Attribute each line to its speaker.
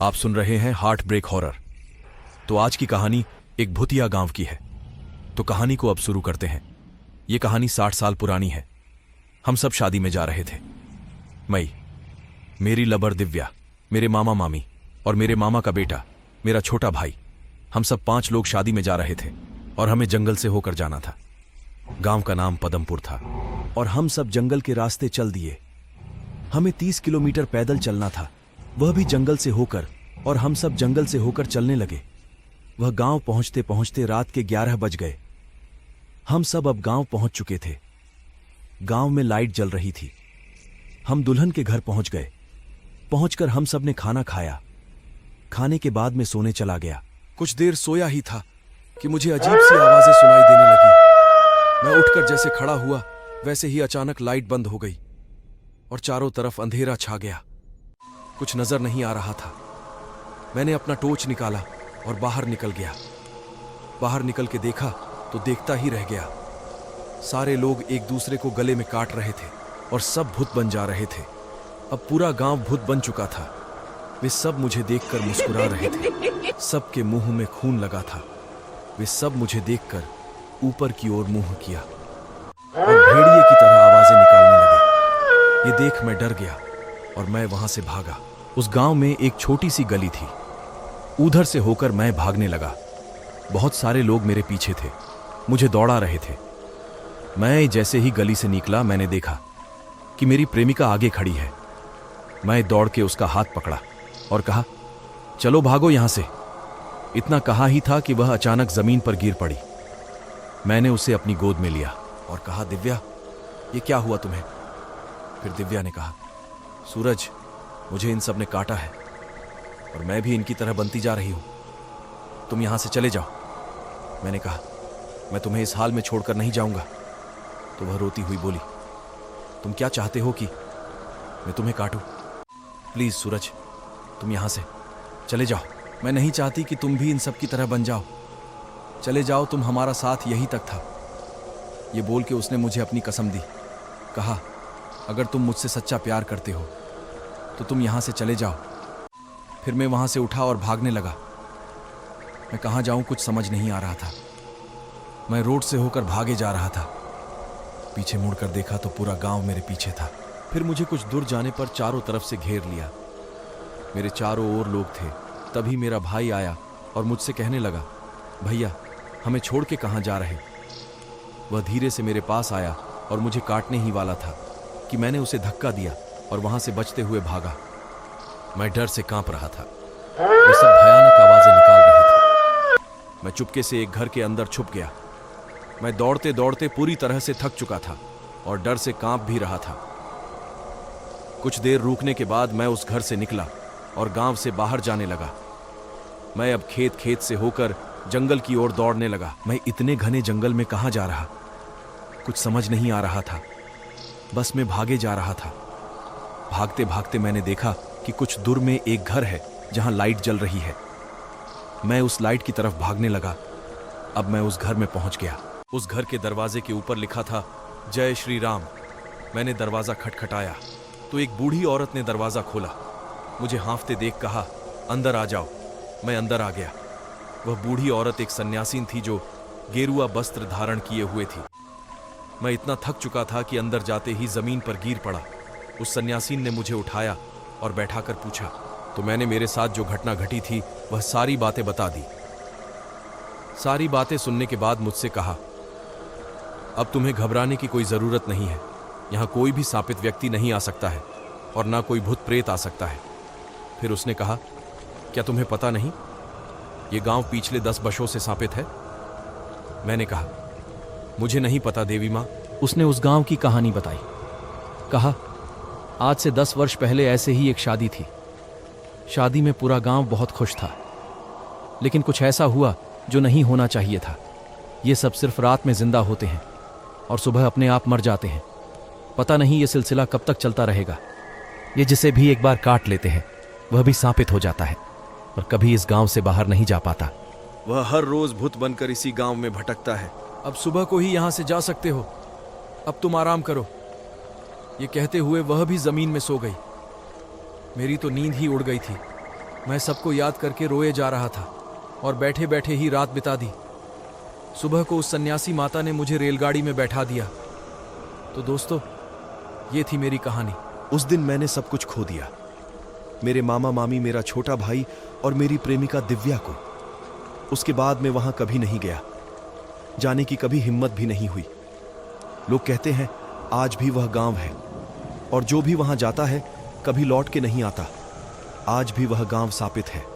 Speaker 1: आप सुन रहे हैं हार्ट ब्रेक हॉरर। तो आज की कहानी एक भूतिया गांव की है। तो कहानी को अब शुरू करते हैं। यह कहानी 60 साल पुरानी है। हम सब शादी में जा रहे थे। मई, मेरी लबर दिव्या, मेरे मामा मामी और मेरे मामा का बेटा, मेरा छोटा भाई, हम सब 5 लोग शादी में जा रहे थे और हमें जंगल से होकर जाना था। गांव का नाम पदमपुर था और हम सब जंगल के रास्ते चल दिए। हमें 30 किलोमीटर पैदल चलना था, वह भी जंगल से होकर, और हम सब जंगल से होकर चलने लगे। वह गांव पहुंचते पहुंचते रात के 11 बज गए। हम सब अब गांव पहुंच चुके थे। गांव में लाइट जल रही थी। हम दुल्हन के घर पहुंच गए। पहुंचकर हम सब ने खाना खाया। खाने के बाद मैं सोने चला गया। कुछ देर सोया ही था कि मुझे अजीब सी आवाजें सुनाई देने लगी। मैं उठकर जैसे खड़ा हुआ वैसे ही अचानक लाइट बंद हो गई और चारों तरफ अंधेरा छा गया। कुछ नजर नहीं आ रहा था। मैंने अपना टॉर्च निकाला और बाहर निकल गया। बाहर निकल के देखा तो देखता ही रह गया। सारे लोग एक दूसरे को गले में काट रहे थे और सब भूत बन जा रहे थे। अब पूरा गांव भूत बन चुका था। वे सब मुझे देखकर मुस्कुरा रहे थे। सबके मुंह में खून लगा था। वे सब मुझे देखकर ऊपर की ओर मुंह किया और भेड़िए की तरह आवाजें निकालने लगे। ये देख मैं डर गया और मैं वहां से भागा। उस गांव में एक छोटी सी गली थी। उधर से होकर मैं भागने लगा। बहुत सारे लोग मेरे पीछे थे, मुझे दौड़ा रहे थे। मैं जैसे ही गली से निकला मैंने देखा कि मेरी प्रेमिका आगे खड़ी है। मैं दौड़ के उसका हाथ पकड़ा और कहा, चलो भागो यहां से। इतना कहा ही था कि वह अचानक जमीन पर गिर पड़ी। मैंने उसे अपनी गोद में लिया और कहा, दिव्या, ये क्या हुआ तुम्हें? फिर दिव्या ने कहा, सूरज, मुझे इन सब ने काटा है और मैं भी इनकी तरह बनती जा रही हूं। तुम यहां से चले जाओ। मैंने कहा, मैं तुम्हें इस हाल में छोड़कर नहीं जाऊंगा। तो वह रोती हुई बोली, तुम क्या चाहते हो कि मैं तुम्हें काटूं? प्लीज सूरज, तुम यहां से चले जाओ। मैं नहीं चाहती कि तुम भी इन सब की तरह बन जाओ। चले जाओ, तुम हमारा साथ यही तक था। ये बोल के उसने मुझे अपनी कसम दी। कहा, अगर तुम मुझसे सच्चा प्यार करते हो तो तुम यहां से चले जाओ। फिर मैं वहां से उठा और भागने लगा। मैं कहां जाऊं कुछ समझ नहीं आ रहा था। मैं रोड से होकर भागे जा रहा था। पीछे मुड़कर देखा तो पूरा गांव मेरे पीछे था। फिर मुझे कुछ दूर जाने पर चारों तरफ से घेर लिया। मेरे चारों ओर लोग थे। तभी मेरा भाई आया और मुझसे कहने लगा, भैया, हमें छोड़ के कहां जा रहे? वह धीरे से मेरे पास आया और मुझे काटने ही वाला था कि मैंने उसे धक्का दिया और वहां से बचते हुए भागा। मैं डर से कांप रहा था। वे सब भयानक आवाजें निकाल रहे थे। मैं चुपके से एक घर के अंदर छुप गया। मैं दौड़ते दौड़ते पूरी तरह से थक चुका था और डर से कांप भी रहा था। कुछ देर रुकने के बाद मैं उस घर से निकला और गांव से बाहर जाने लगा। मैं अब खेत खेत से होकर जंगल की ओर दौड़ने लगा। मैं इतने घने जंगल में कहां जा रहा, कुछ समझ नहीं आ रहा था। बस मैं भागे जा रहा था। भागते भागते मैंने देखा कि कुछ दूर में एक घर है जहां लाइट जल रही है। मैं उस लाइट की तरफ भागने लगा। अब मैं उस घर में पहुंच गया। उस घर के दरवाजे के ऊपर लिखा था, जय श्री राम। मैंने दरवाजा खटखटाया तो एक बूढ़ी औरत ने दरवाजा खोला। मुझे हांफते देख कहा, अंदर आ जाओ। मैं अंदर आ गया। वह बूढ़ी औरत एक सन्यासीन थी जो गेरुआ वस्त्र धारण किए हुए थी। मैं इतना थक चुका था कि अंदर जाते ही जमीन पर गिर पड़ा। उस सन्यासीन ने मुझे उठाया और बैठाकर पूछा। तो मैंने मेरे साथ जो घटना घटी थी वह सारी बातें बता दी। सारी बातें सुनने के बाद मुझसे कहा, अब तुम्हें घबराने की कोई जरूरत नहीं है। यहां कोई भी शापित व्यक्ति नहीं आ सकता है और ना कोई भूत प्रेत आ सकता है। फिर उसने कहा, क्या तुम्हें पता नहीं, यह गांव पिछले 10 वर्षों से शापित है? मैंने कहा, मुझे नहीं पता देवी माँ। उसने उस गांव की कहानी बताई। कहा, आज से 10 वर्ष पहले ऐसे ही एक शादी थी। शादी में पूरा गांव बहुत खुश था, लेकिन कुछ ऐसा हुआ जो नहीं होना चाहिए था। ये सब सिर्फ रात में जिंदा होते हैं और सुबह अपने आप मर जाते हैं। पता नहीं ये सिलसिला कब तक चलता रहेगा। ये जिसे भी एक बार काट लेते हैं वह भी शापित हो जाता है और कभी इस गांव से बाहर नहीं जा पाता। वह हर रोज भूत बनकर इसी गांव में भटकता है। अब सुबह को ही यहां से जा सकते हो। अब तुम आराम करो। ये कहते हुए वह भी जमीन में सो गई। मेरी तो नींद ही उड़ गई थी। मैं सबको याद करके रोए जा रहा था और बैठे बैठे ही रात बिता दी। सुबह को उस सन्यासी माता ने मुझे रेलगाड़ी में बैठा दिया। तो दोस्तों, ये थी मेरी कहानी।
Speaker 2: उस दिन मैंने सब कुछ खो दिया, मेरे मामा मामी, मेरा छोटा भाई और मेरी प्रेमिका दिव्या को। उसके बाद मैं वहां कभी नहीं गया, जाने की कभी हिम्मत भी नहीं हुई। लोग कहते हैं आज भी वह गांव है और जो भी वहां जाता है कभी लौट के नहीं आता। आज भी वह गांव सापित है।